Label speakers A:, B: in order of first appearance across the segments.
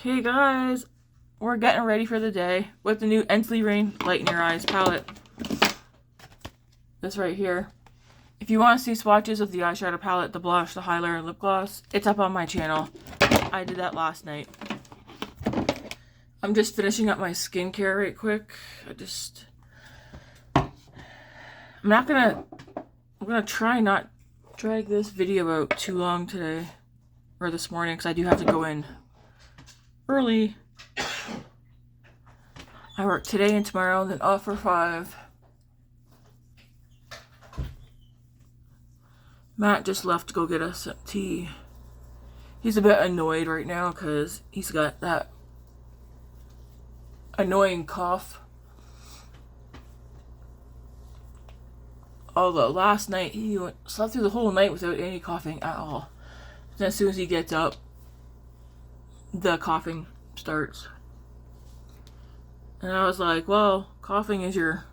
A: Hey guys, we're getting ready for the day with the new Ensleyreign Light in Your Eyes palette. This right here. If you want to see swatches of the eyeshadow palette, the blush, the highlighter, and lip gloss, it's up on my channel. I did that last night. I'm just finishing up my skincare right quick. I'm gonna try not drag this video out too long today, or this morning, because I do have to go in early. I work today and tomorrow, then off for 5. Matt just left to go get us some tea. He's a bit annoyed right now because he's got that annoying cough. Although last night he slept through the whole night without any coughing at all. Then as soon as he gets up, the coughing starts. And I was like, well, coughing is your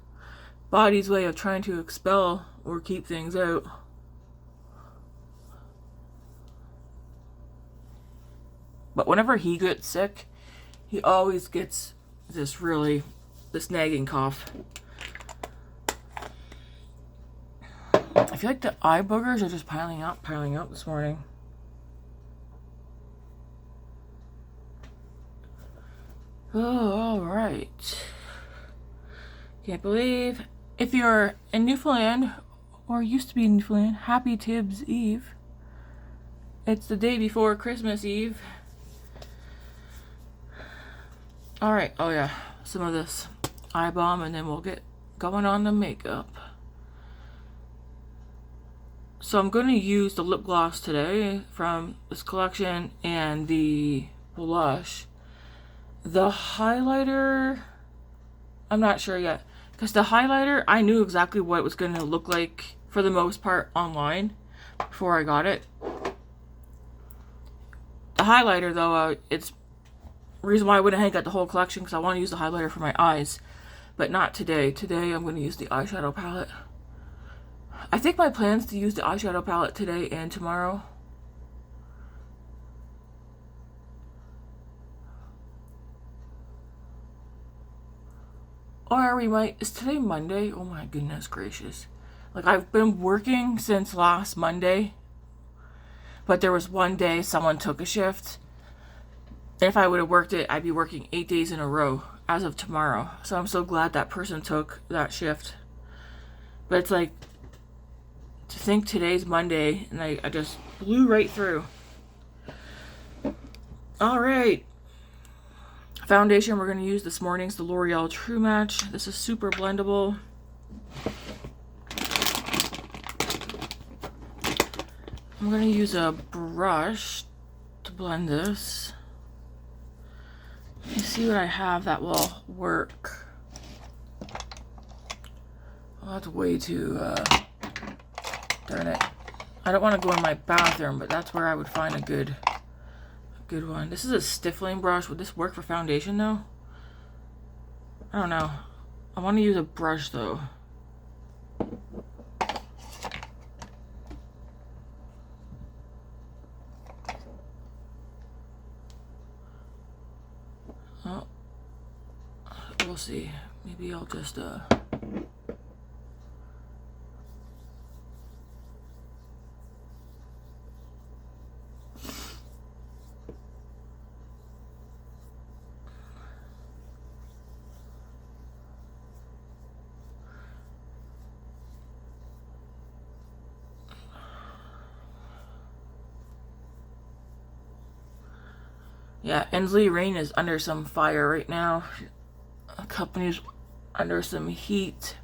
A: body's way of trying to expel or keep things out. But whenever he gets sick, he always gets this nagging cough. I feel like the eye boogers are just piling up this morning. Oh, alright. Can't believe. If you're in Newfoundland, or used to be in Newfoundland, happy Tibbs Eve. It's the day before Christmas Eve. Alright, oh yeah, some of this eye balm, and then we'll get going on the makeup. So I'm going to use the lip gloss today from this collection and the blush. The highlighter, I'm not sure yet. Because the highlighter, I knew exactly what it was going to look like for the most part online before I got it. The highlighter though, it's reason why I went ahead and got the whole collection, because I want to use the highlighter for my eyes. But not today. Today I'm going to use the eyeshadow palette. I think my plan is to use the eyeshadow palette today and tomorrow. Or we might... Is today Monday? Oh my goodness gracious. Like, I've been working since last Monday. But there was one day someone took a shift. And if I would have worked it, I'd be working 8 days in a row as of tomorrow. So I'm so glad that person took that shift. But it's like, to think today's Monday, and I just blew right through. Alright. Foundation we're going to use this morning is the L'Oreal True Match. This is super blendable. I'm going to use a brush to blend this. Let me see what I have that will work. Oh, that's way too... darn it. I don't want to go in my bathroom, but that's where I would find a good one. This is a stiffling brush. Would this work for foundation though? I don't know. I want to use a brush though. Oh, we'll see. Maybe I'll just yeah, Ensleyreign is under some fire right now. The company's under some heat.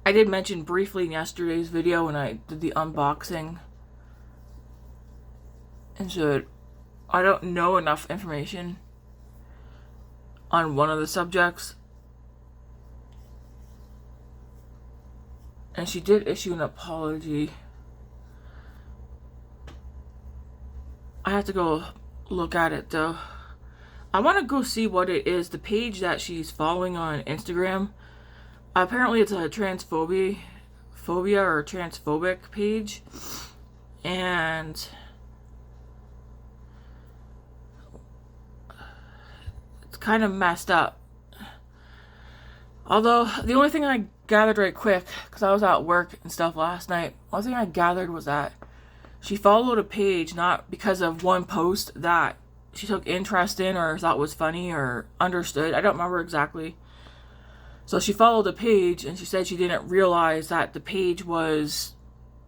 A: I did mention briefly in yesterday's video when I did the unboxing. And so I don't know enough information on one of the subjects. And she did issue an apology. I have to go look at it though. I want to go see what it is. The page that she's following on Instagram, apparently it's a transphobia or transphobic page, and kind of messed up. Although, the only thing I gathered right quick, because I was at work and stuff last night, the only thing I gathered was that she followed a page not because of one post that she took interest in or thought was funny or understood. I don't remember exactly. So she followed a page, and she said she didn't realize that the page was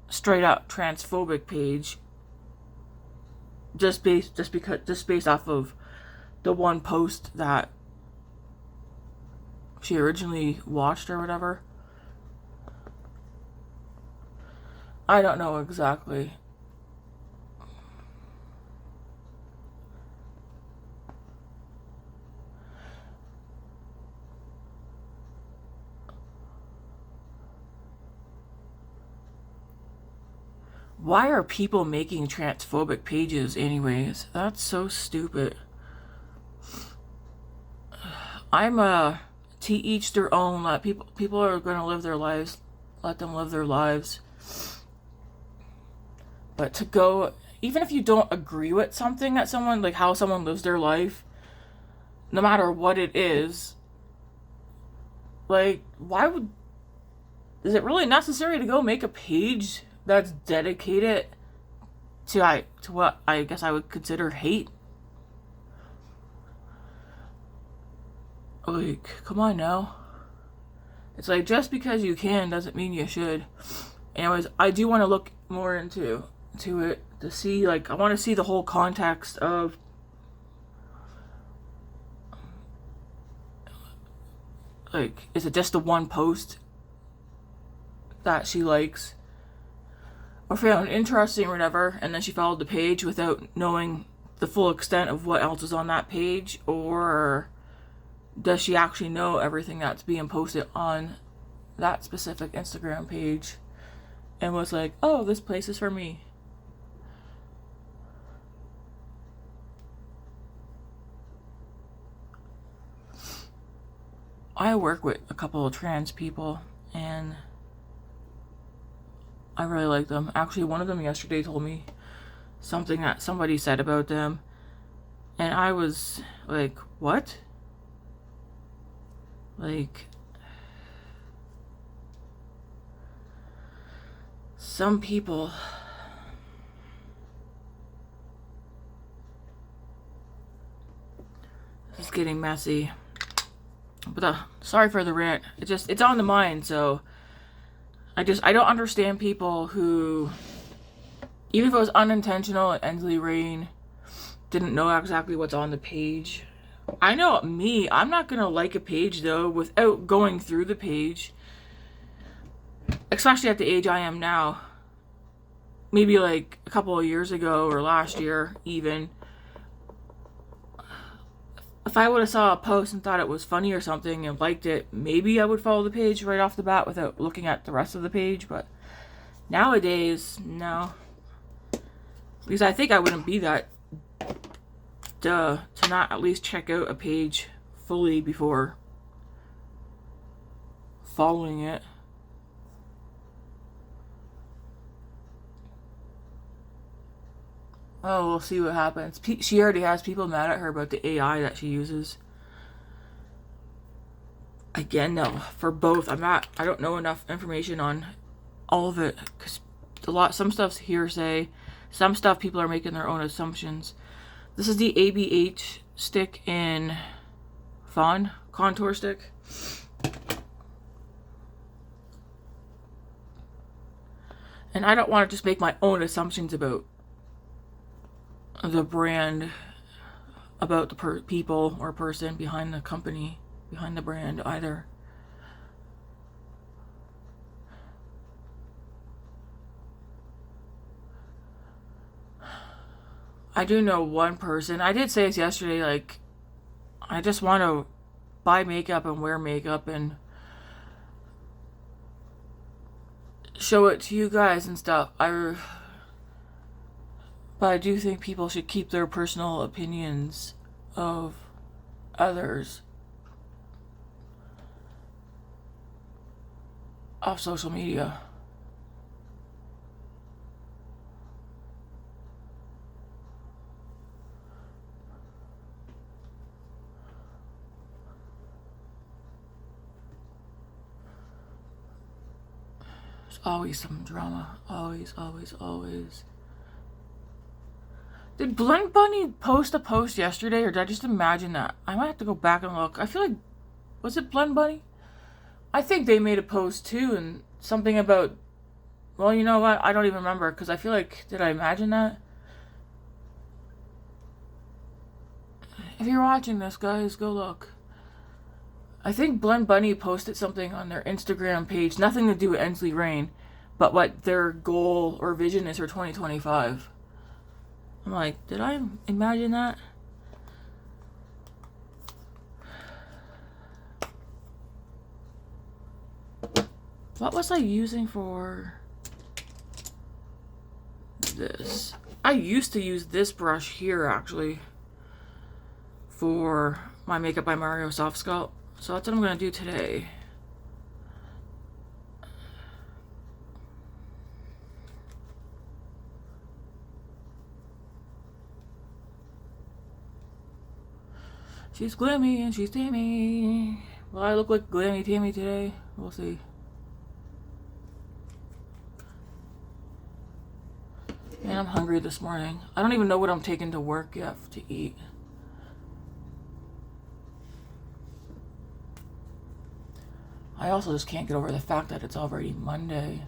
A: straight up transphobic page, just based off of the one post that she originally watched or whatever. I don't know exactly. Why are people making transphobic pages anyways? That's so stupid. I'm to each their own. Let people are going to live their lives. Let them live their lives. But to go, even if you don't agree with something that someone, like how someone lives their life, no matter what it is, like, is it really necessary to go make a page that's dedicated to what I guess I would consider hate? Like, come on now. It's like, just because you can doesn't mean you should. Anyways, I do want to look more into it to see, like, I want to see the whole context of like, is it just the one post that she likes or found interesting or whatever, and then she followed the page without knowing the full extent of what else is on that page, or does she actually know everything that's being posted on that specific Instagram page and was like, oh, this place is for me? I work with a couple of trans people, and I really like them. Actually, one of them yesterday told me something that somebody said about them, and I was like, what? Like, some people it's getting messy. But sorry for the rant. It's on the mind, so I don't understand people who, even if it was unintentional and Ensleyreign didn't know exactly what's on the page. I know me, I'm not gonna like a page though without going through the page. Especially at the age I am now. Maybe like a couple of years ago or last year even. If I would have saw a post and thought it was funny or something and liked it, maybe I would follow the page right off the bat without looking at the rest of the page. But nowadays, no. Because I think I wouldn't be that to not at least check out a page fully before following it. Oh, we'll see what happens. She already has people mad at her about the AI that she uses. Again, though, for both, I don't know enough information on all of it, because some stuff's hearsay, some stuff people are making their own assumptions. This is the ABH stick in Fawn contour stick. And I don't want to just make my own assumptions about the brand, about the people or person behind the company, behind the brand either. I do know one person. I did say this yesterday, like, I just want to buy makeup and wear makeup and show it to you guys and stuff. But I do think people should keep their personal opinions of others off social media. always some drama. Always, always, always. Did Blend Bunny post a post yesterday, or did I just imagine that? I might have to go back and look. I feel like, was it Blend Bunny? I think they made a post too, and something about, well, you know what? I don't even remember, because I feel like, did I imagine that? If you're watching this, guys, go look. I think Blend Bunny posted something on their Instagram page, nothing to do with Ensleyreign, but what their goal or vision is for 2025. I'm like, did I imagine that? What was I using for this? I used to use this brush here, actually, for my Makeup by Mario Soft Sculpt. So that's what I'm going to do today. She's glammy and she's tammy. Will I look like glammy tammy today? We'll see. Man, I'm hungry this morning. I don't even know what I'm taking to work yet to eat. I also just can't get over the fact that it's already Monday.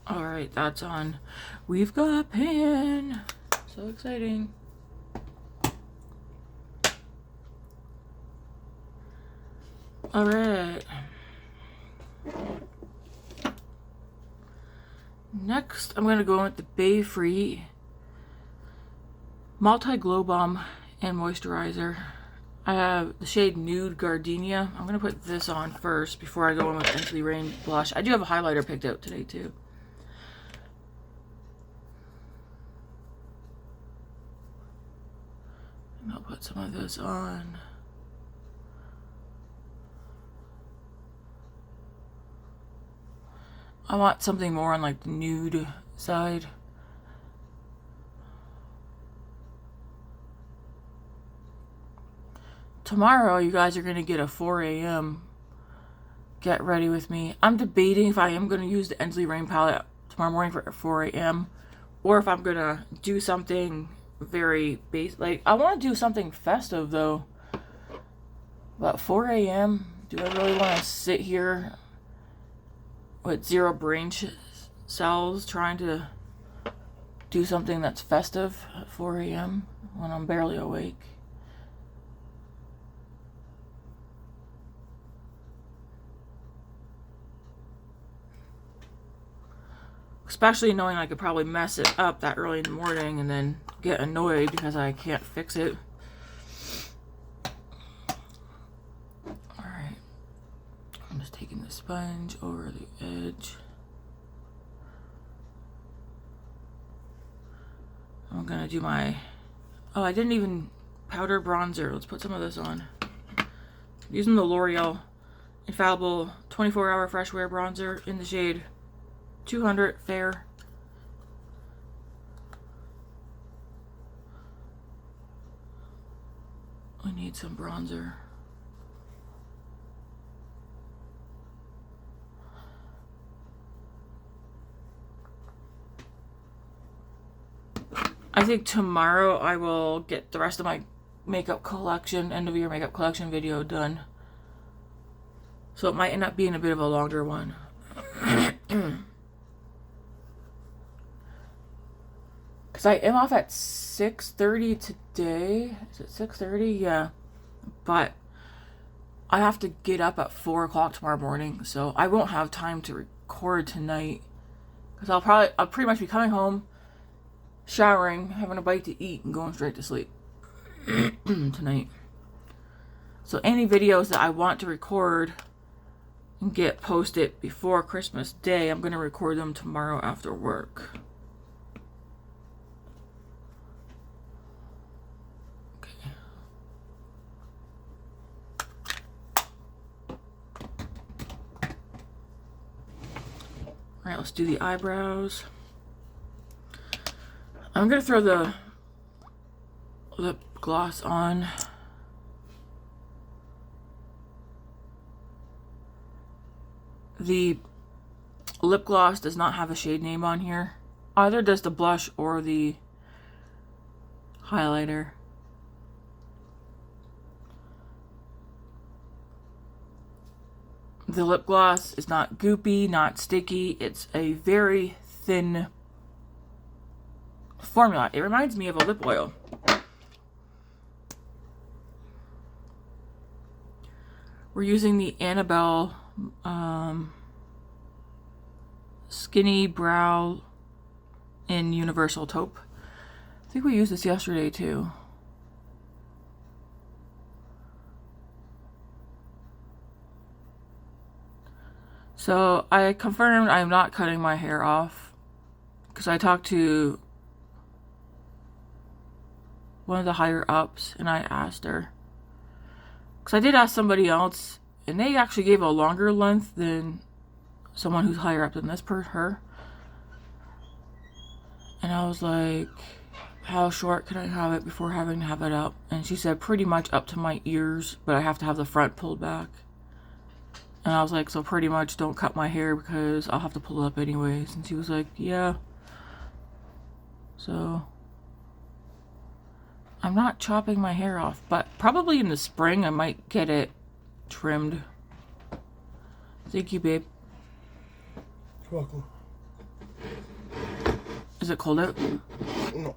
A: Alright, that's on. We've got pan. So exciting. Alright. Next, I'm going to go with the Bay Free Multi-Glow Balm and Moisturizer. I have the shade Nude Gardenia. I'm going to put this on first before I go in with Ensleyreign blush. I do have a highlighter picked out today too. And I'll put some of this on. I want something more on like the nude side. Tomorrow, you guys are going to get a 4 a.m. Get ready with me. I'm debating if I am going to use the Ensleyreign palette tomorrow morning for 4 a.m. or if I'm going to do something very basic. Like, I want to do something festive, though. But 4 a.m., do I really want to sit here with zero brain cells trying to do something that's festive at 4 a.m. when I'm barely awake? Especially knowing I could probably mess it up that early in the morning and then get annoyed because I can't fix it. Alright. I'm just taking the sponge over the edge. I'm gonna do my... Oh, I didn't even powder bronzer. Let's put some of this on. I'm using the L'Oreal Infallible 24-Hour Fresh Wear Bronzer in the shade 200 Fair. I need some bronzer. I think tomorrow I will get the rest of my makeup collection, end of year makeup collection video done. So it might end up being a bit of a longer one. Because I am off at 6:30 today. Is it 6:30? Yeah. But I have to get up at 4 o'clock tomorrow morning. So I won't have time to record tonight. Because I'll pretty much be coming home, showering, having a bite to eat, and going straight to sleep tonight. So any videos that I want to record, get posted before Christmas Day. I'm going to record them tomorrow after work. Okay. Alright, let's do the eyebrows. I'm going to throw the lip gloss on. The lip gloss does not have a shade name on here. Either does the blush or the highlighter. The lip gloss is not goopy, not sticky. It's a very thin formula. It reminds me of a lip oil. We're using the Annabelle Skinny Brow in Universal Taupe. I think we used this yesterday too. So I confirmed I'm not cutting my hair off because I talked to one of the higher ups and I asked her, because I did ask somebody else and they actually gave a longer length than someone who's higher up than this per her. And I was like, how short can I have it before having to have it up? And she said pretty much up to my ears, but I have to have the front pulled back. And I was like, so pretty much don't cut my hair because I'll have to pull it up anyways. And she was like, yeah. So I'm not chopping my hair off, but probably in the spring I might get it trimmed. Thank you, babe.
B: You're welcome.
A: Is it cold out?
B: No.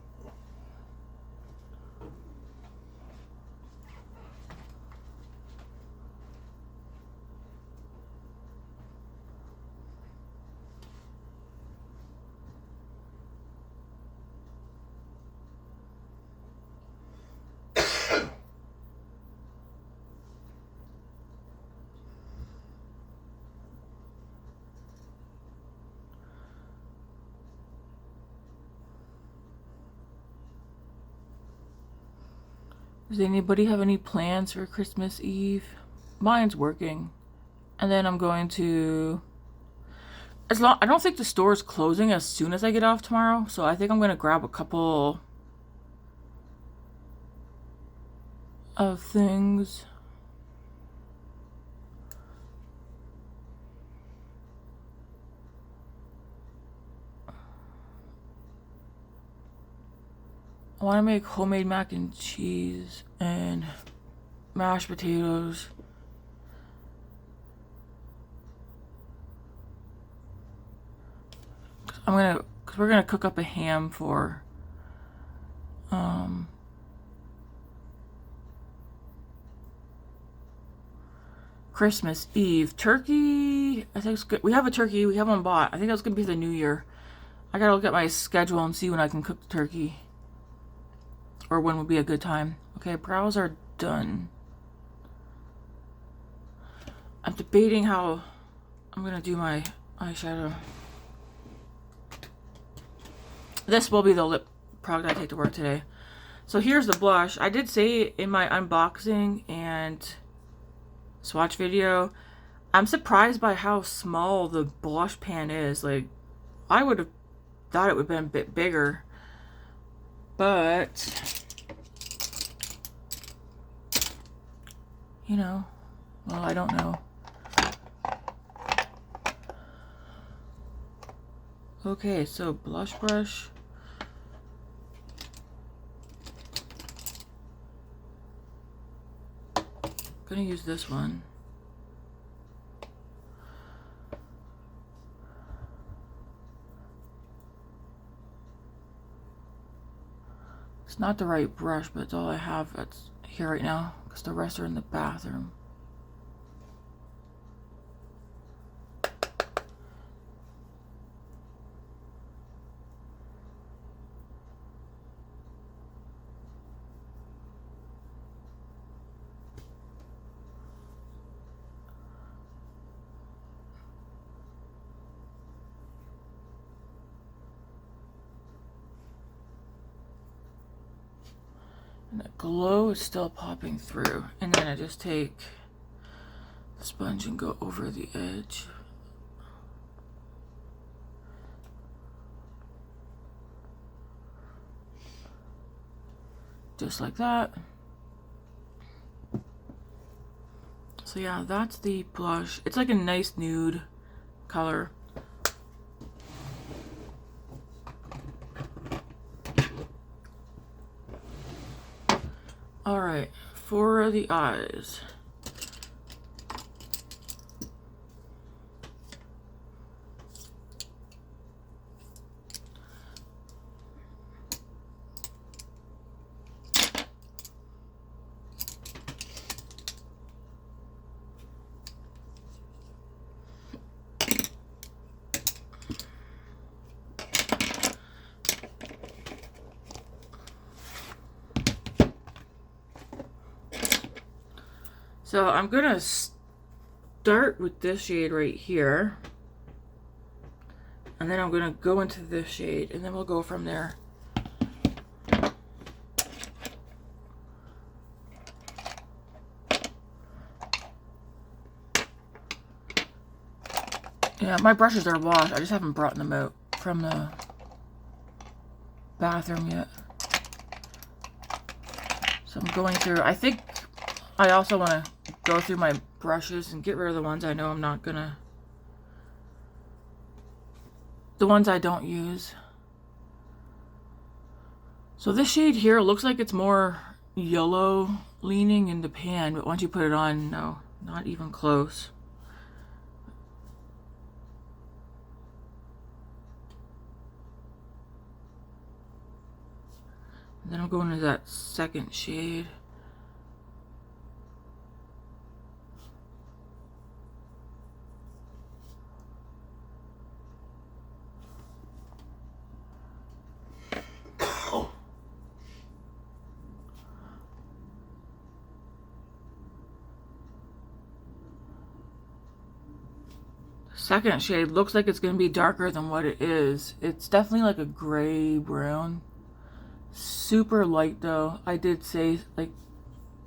A: Does anybody have any plans for Christmas Eve? Mine's working. And then I'm going to... I don't think the store's closing as soon as I get off tomorrow. So I think I'm going to grab a couple of things. I want to make homemade mac and cheese and mashed potatoes. Because we're gonna cook up a ham for Christmas Eve. Turkey, I think it's good. We have a turkey, we have one bought. I think that's gonna be the new year. I gotta look at my schedule and see when I can cook the turkey. Or when would be a good time. Okay, brows are done. I'm debating how I'm gonna do my eyeshadow. This will be the lip product I take to work today. So here's the blush. I did say in my unboxing and swatch video, I'm surprised by how small the blush pan is. Like, I would have thought it would have been a bit bigger. But, you know, well, I don't know. Okay, so blush brush. Gonna use this one. It's not the right brush, but it's all I have that's here right now because the rest are in the bathroom. And the glow is still popping through. And then I just take the sponge and go over the edge. Just like that. So yeah, that's the blush. It's like a nice nude color. All right, for the eyes. So I'm gonna start with this shade right here, and then I'm gonna go into this shade, and then we'll go from there. Yeah, my brushes are washed. I just haven't brought them out from the bathroom yet. So I'm going through, I think I also want to go through my brushes and get rid of the ones I know I'm not gonna, the ones I don't use. So this shade here looks like it's more yellow leaning in the pan, but once you put it on, no, not even close. And then I'm going into that second shade. Second shade looks like it's going to be darker than what it is. It's definitely like a gray brown. Super light though. I did say, like,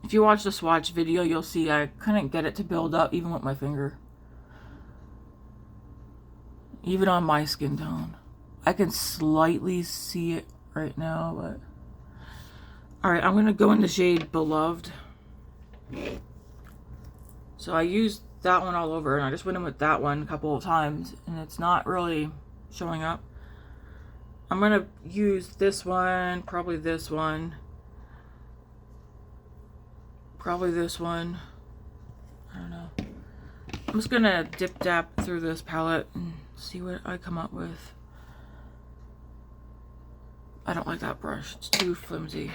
A: if you watch the swatch video, you'll see I couldn't get it to build up even with my finger. Even on my skin tone. I can slightly see it right now, but... Alright, I'm going to go in the shade Beloved. So I used that one all over, and I just went in with that one a couple of times, and it's not really showing up. I'm gonna use this one, probably this one, probably this one. I don't know. I'm just gonna dip dap through this palette and see what I come up with. I don't like that brush, it's too flimsy.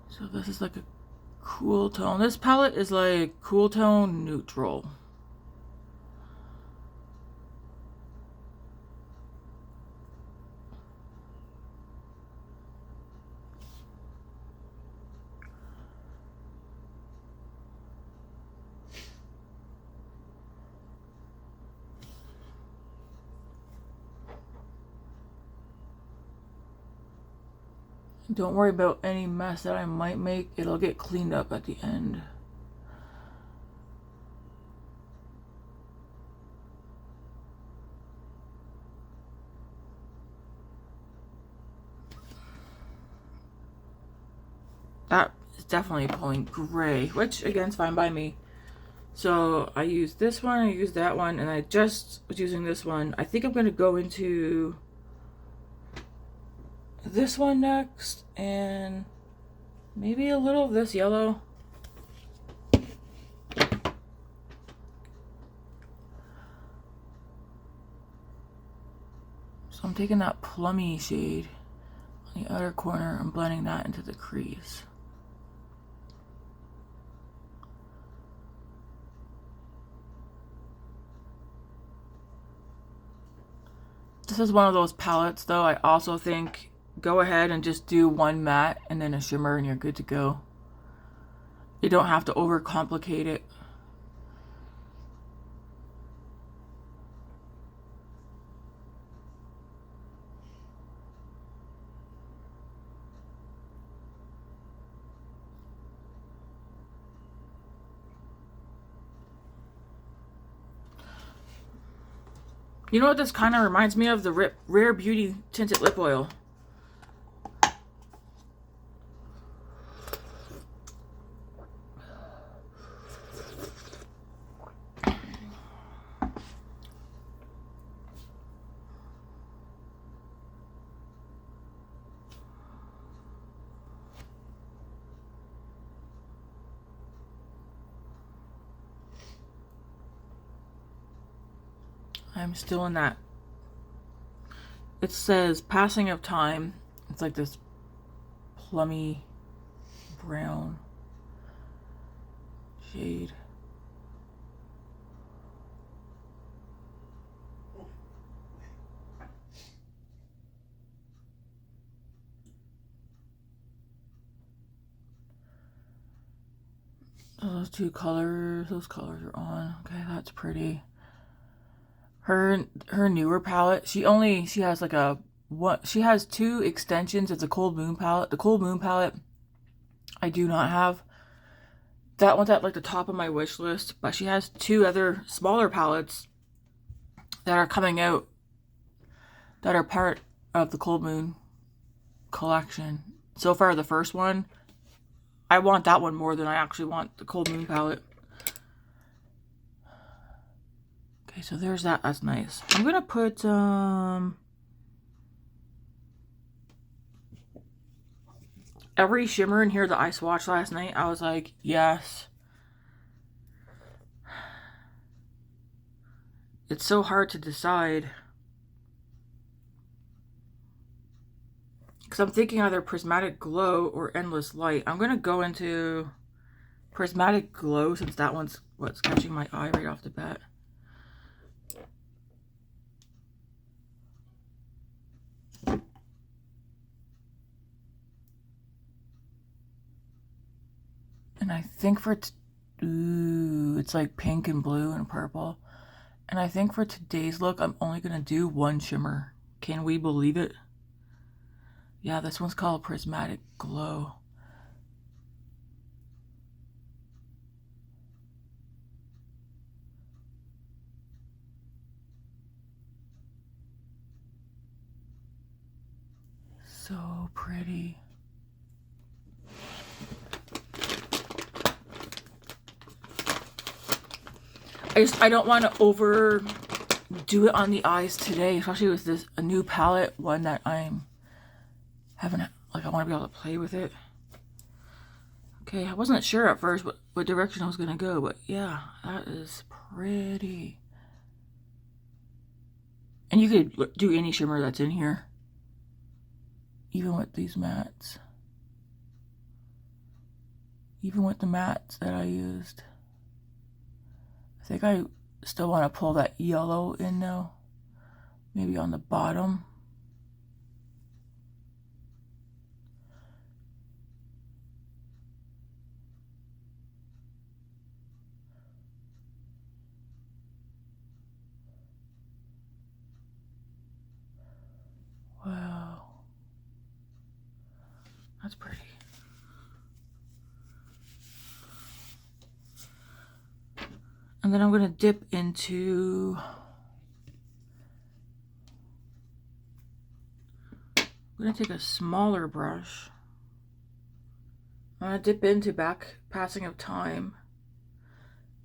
A: So this is like a cool tone. This palette is like cool tone neutral. Don't worry about any mess that I might make. It'll get cleaned up at the end. That is definitely pulling gray, which again is fine by me. So I used this one, I used that one, and I just was using this one. I think I'm going to go into this one next, and maybe a little of this yellow. So I'm taking that plummy shade on the outer corner and blending that into the crease. This is one of those palettes though, I also think go ahead and just do one matte and then a shimmer and you're good to go. You don't have to overcomplicate it. You know what this kind of reminds me of? The Rare Beauty Tinted Lip Oil. I'm still in that. It says Passing of Time. It's like this plummy brown shade. Those colors are on. Okay, that's pretty. Her newer palette, she has like she has 2 extensions. It's a Cold Moon palette. The Cold Moon palette I do not have. That one's at like the top of my wish list, but she has 2 other smaller palettes that are coming out that are part of the Cold Moon collection. So far, the first one, I want that one more than I actually want the Cold Moon palette. Okay, so there's that. That's nice. I'm gonna put every shimmer in here that I swatched last night. I was like, yes. It's so hard to decide. Because I'm thinking either Prismatic Glow or Endless Light. I'm gonna go into Prismatic Glow since that one's what's catching my eye right off the bat. And I think for, ooh, it's like pink and blue and purple. And I think for today's look, I'm only going to do 1 shimmer. Can we believe it? Yeah, this one's called Prismatic Glow. So pretty. I don't want to overdo it on the eyes today, especially with a new palette, one that I'm having, like, I want to be able to play with it. Okay, I wasn't sure at first what direction I was going to go, but yeah, that is pretty. And you could do any shimmer that's in here, even with these mattes. Even with the mattes that I used. I think I still want to pull that yellow in now. Maybe on the bottom. Wow. That's pretty. And then I'm going to dip into, I'm going to take a smaller brush. I'm going to dip into Passing of Time.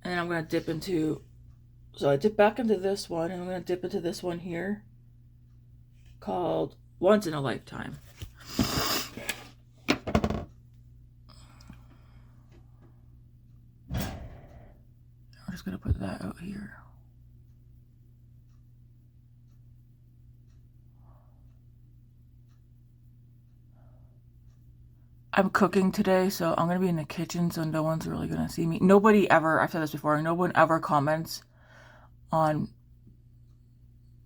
A: And then I'm going to dip into, so I dip back into this one, and I'm going to dip into this one here called Once in a Lifetime. I'm just going to put that out here. I'm cooking today, so I'm going to be in the kitchen, so no one's really going to see me. Nobody ever, I've said this before, no one ever comments on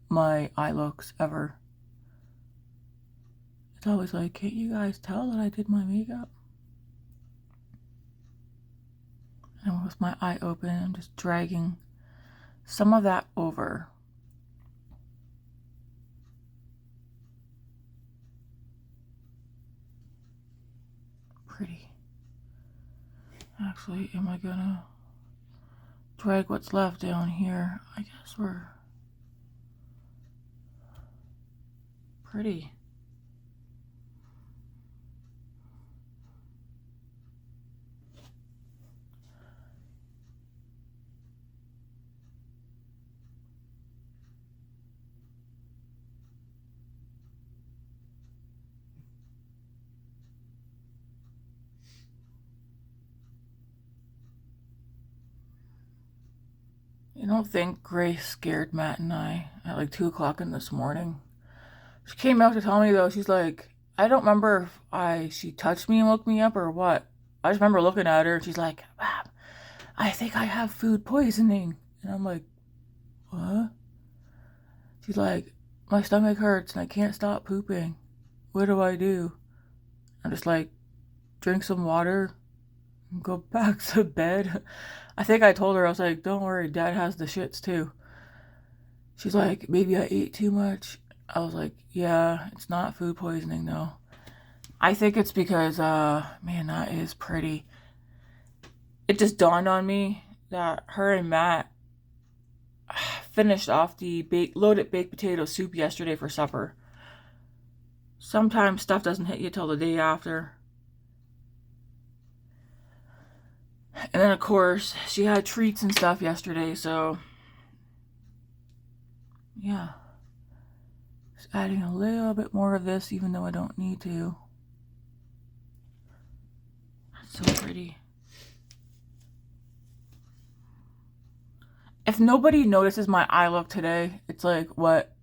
A: my eye looks, ever. It's always like, can't you guys tell that I did my makeup? with my eye open. I'm just dragging some of that over. Pretty. Actually, am I gonna drag what's left down here? I guess we're pretty. I don't think Grace scared Matt and I at like 2 o'clock in this morning. She came out to tell me though, she's like, I don't remember if she touched me and woke me up or what. I just remember looking at her and she's like, wow, I think I have food poisoning. And I'm like, what? She's like, my stomach hurts and I can't stop pooping. What do I do? I'm just like, drink some water and go back to bed. I think I told her, I was like, don't worry, Dad has the shits too. She's like, maybe I ate too much. I was like, yeah, it's not food poisoning though. I think it's because, man, that is pretty. It just dawned on me that her and Matt finished off the loaded baked potato soup yesterday for supper. Sometimes stuff doesn't hit you till the day after. And then, of course, she had treats and stuff yesterday, so yeah. Just adding a little bit more of this, even though I don't need to. That's so pretty. If nobody notices my eye look today, it's like, what?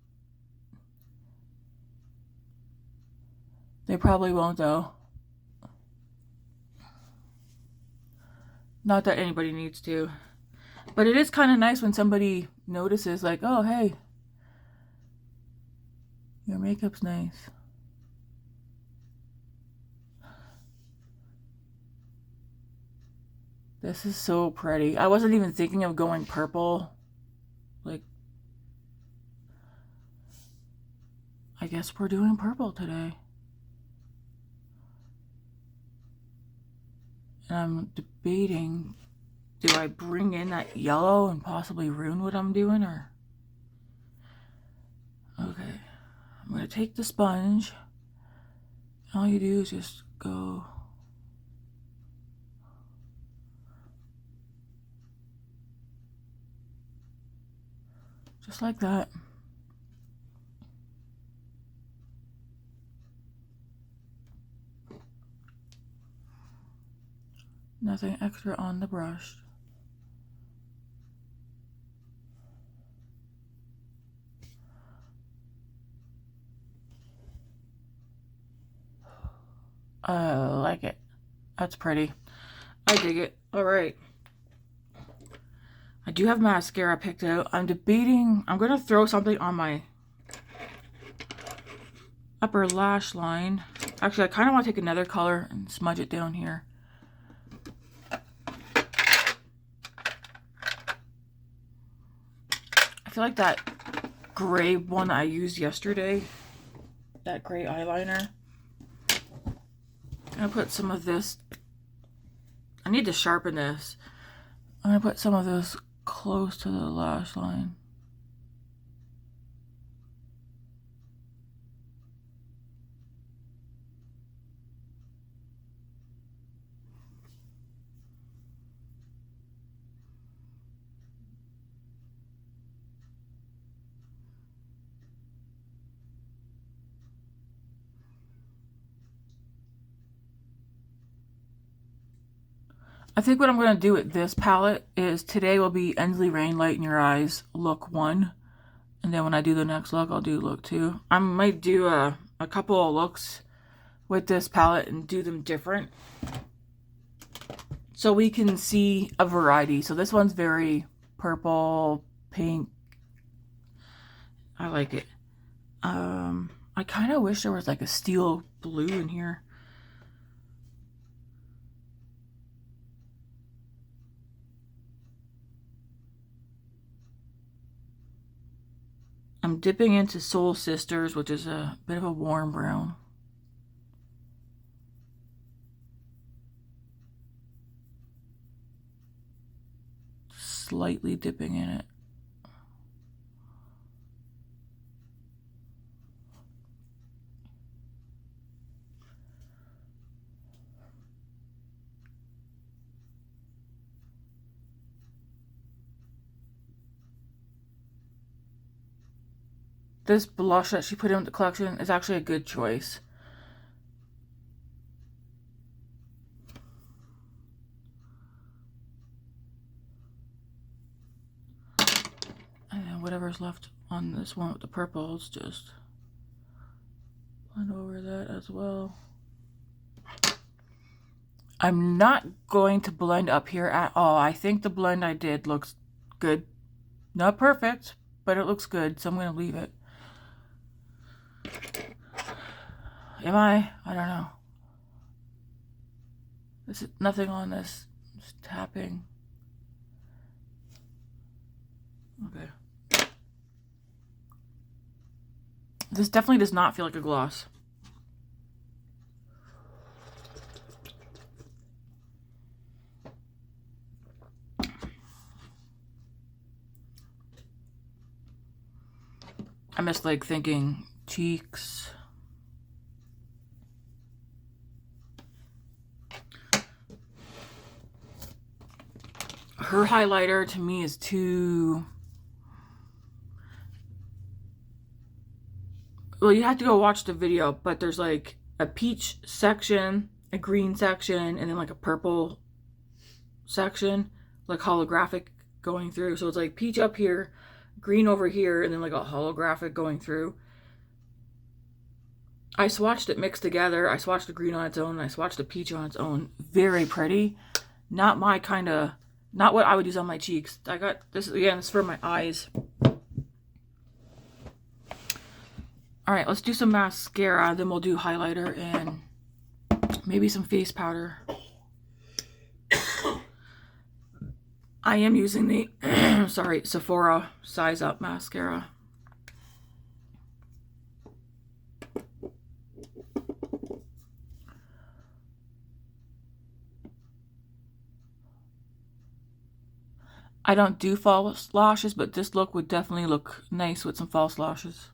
A: They probably won't, though. Not that anybody needs to. But it is kind of nice when somebody notices, like, oh, hey, your makeup's nice. This is so pretty. I wasn't even thinking of going purple. Like, I guess we're doing purple today. And I'm debating, do I bring in that yellow and possibly ruin what I'm doing, or? Okay, I'm gonna take the sponge. All you do is just go. Just like that. Nothing extra on the brush. I like it. That's pretty. I dig it. All right. I do have mascara picked out. I'm debating. I'm going to throw something on my upper lash line. Actually, I kind of want to take another color and smudge it down here. I feel like that gray one I used yesterday, that gray eyeliner, I'm going to put some of this. I need to sharpen this. I'm going to put some of this close to the lash line. I think what I'm going to do with this palette is today will be Ensleyreign Light in Your Eyes look 1. And then when I do the next look, I'll do look 2. I might do a couple of looks with this palette and do them different, so we can see a variety. So this one's very purple, pink. I like it. I kind of wish there was like a steel blue in here. I'm dipping into Soul Sisters, which is a bit of a warm brown. Slightly dipping in it. This blush that she put in the collection is actually a good choice. And then whatever's left on this one with the purples, just blend over that as well. I'm not going to blend up here at all. I think the blend I did looks good. Not perfect, but it looks good, so I'm going to leave it. Am I? I don't know. There's nothing on this. Just tapping. Okay. This definitely does not feel like a gloss. I'm just like thinking cheeks. Her highlighter to me is too... Well, you have to go watch the video, but there's like a peach section, a green section, and then like a purple section, like holographic going through. So it's like peach up here, green over here, and then like a holographic going through. I swatched it mixed together. I swatched the green on its own, and I swatched the peach on its own. Very pretty. Not my kind of... Not what I would use on my cheeks. I got this, again, it's for my eyes. Alright, let's do some mascara. Then we'll do highlighter and maybe some face powder. I am using the, sorry, Sephora Size Up mascara. I don't do false lashes, but this look would definitely look nice with some false lashes.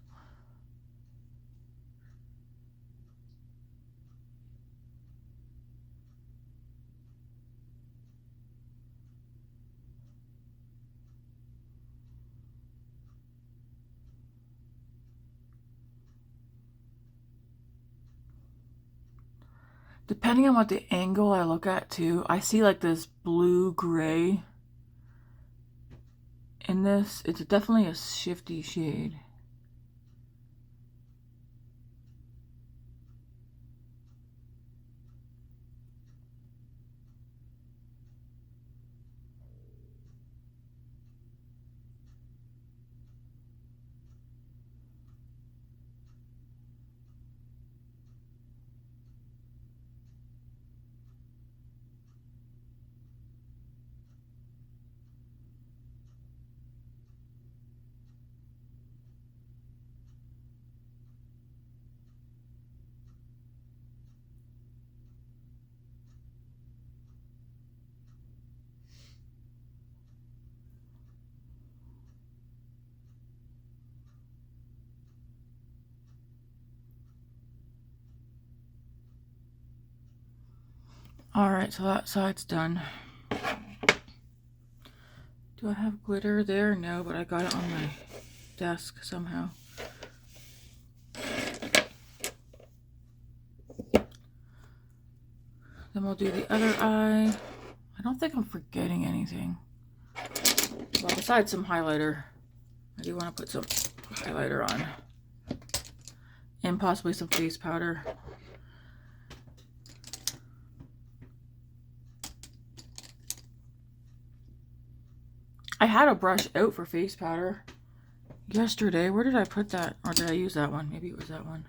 A: Depending on what the angle I look at too, I see like this blue-gray in this. It's definitely a shifty shade. Alright, so that side's done. Do I have glitter there? No, but I got it on my desk somehow. Then we'll do the other eye. I don't think I'm forgetting anything. Well, besides some highlighter, I do want to put some highlighter on. And possibly some face powder. I had a brush out for face powder yesterday. Where did I put that? Or did I use that one? Maybe it was that one.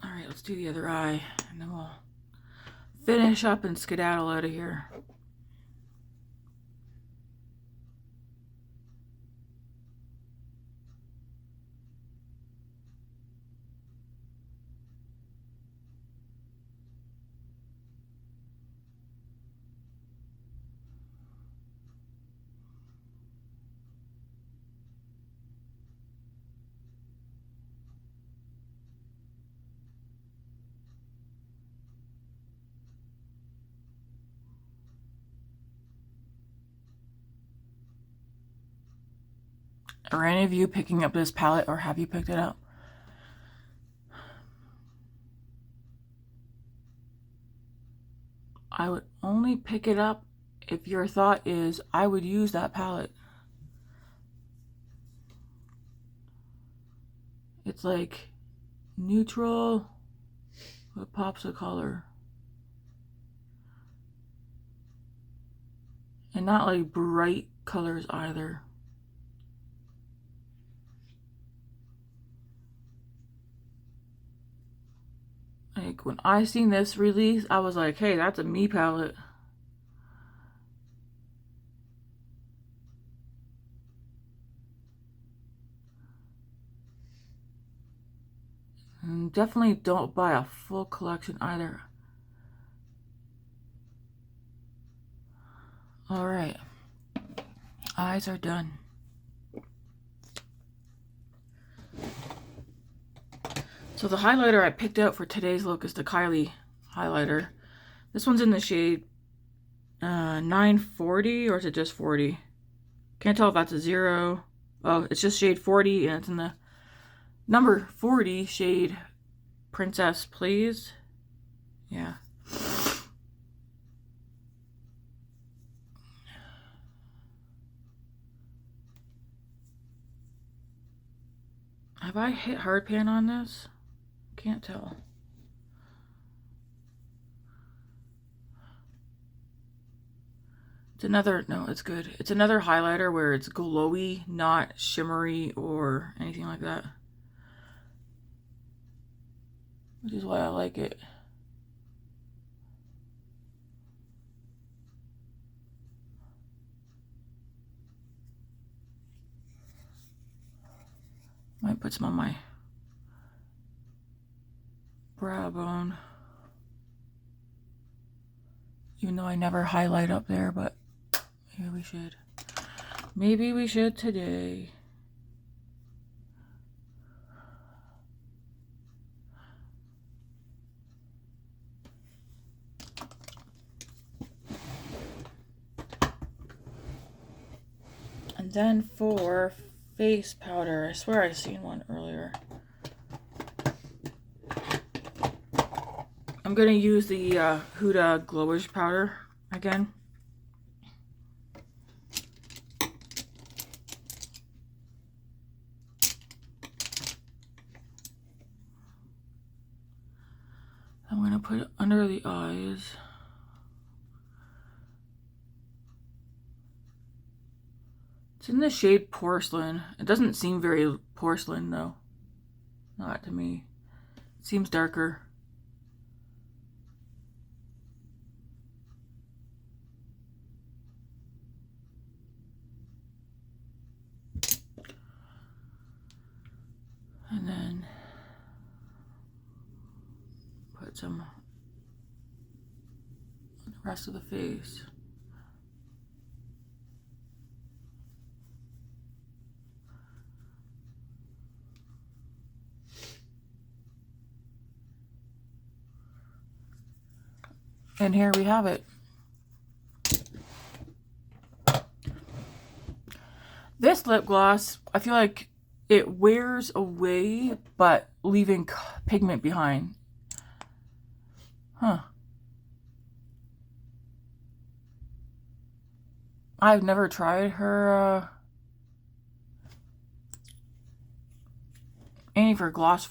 A: Alright, let's do the other eye. And then we'll finish up and skedaddle out of here. Are any of you picking up this palette, or have you picked it up? I would only pick it up if your thought is, I would use that palette. It's like neutral, but pops of color. And not like bright colors either. Like when I seen this release, I was like, hey, that's a me palette. And definitely don't buy a full collection either. Alright. Eyes are done. So the highlighter I picked out for today's look is the Kylie highlighter. This one's in the shade 940, or is it just 40? Can't tell if that's a 0. Oh, it's just shade 40, and it's in the number 40 shade Princess Please. Yeah. Have I hit hard pan on this? Can't tell. It's another, no, it's good. It's another highlighter where it's glowy, not shimmery or anything like that. Which is why I like it. Might put some on my brow bone. Even though I never highlight up there, but maybe we should. Maybe we should today. And then for face powder, I swear I seen one earlier. I'm gonna use the Huda Glowish powder again. I'm gonna put it under the eyes. It's in the shade Porcelain. It doesn't seem very porcelain though. Not to me. It seems darker. And then put some on the rest of the face. And here we have it. This lip gloss, I feel like it wears away, but leaving pigment behind. Huh. I've never tried her, any of her glosses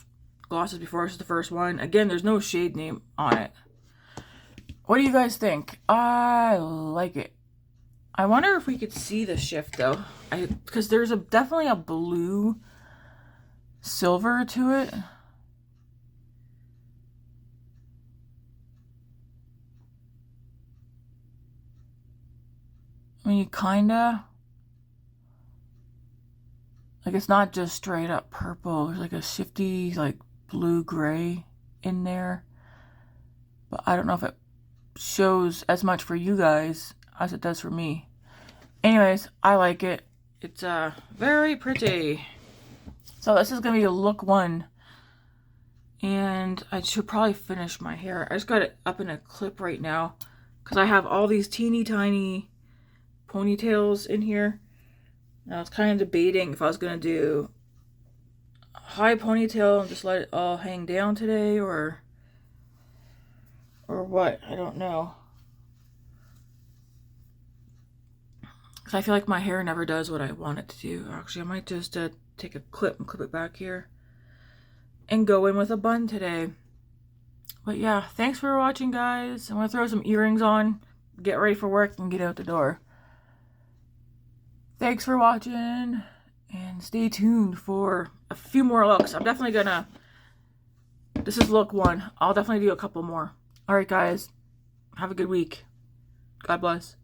A: before. This is the first one. Again, there's no shade name on it. What do you guys think? I like it. I wonder if we could see the shift though. Because there's definitely a blue silver to it. I mean, you kinda, like, it's not just straight up purple. There's like a shifty, like, blue gray in there. But I don't know if it shows as much for you guys as it does for me. Anyways, I like it. It's very pretty. So this is gonna be a look 1, and I should probably finish my hair. I just got it up in a clip right now because I have all these teeny tiny ponytails in here, I was kind of debating if I was going to do a high ponytail and just let it all hang down today or what. I don't know. Because I feel like my hair never does what I want it to do. Actually, I might just take a clip and clip it back here and go in with a bun today. But yeah, thanks for watching, guys. I'm going to throw some earrings on, get ready for work, and get out the door. Thanks for watching, and stay tuned for a few more looks. I'm definitely gonna, this is look 1. I'll definitely do a couple more. Alright guys, have a good week. God bless.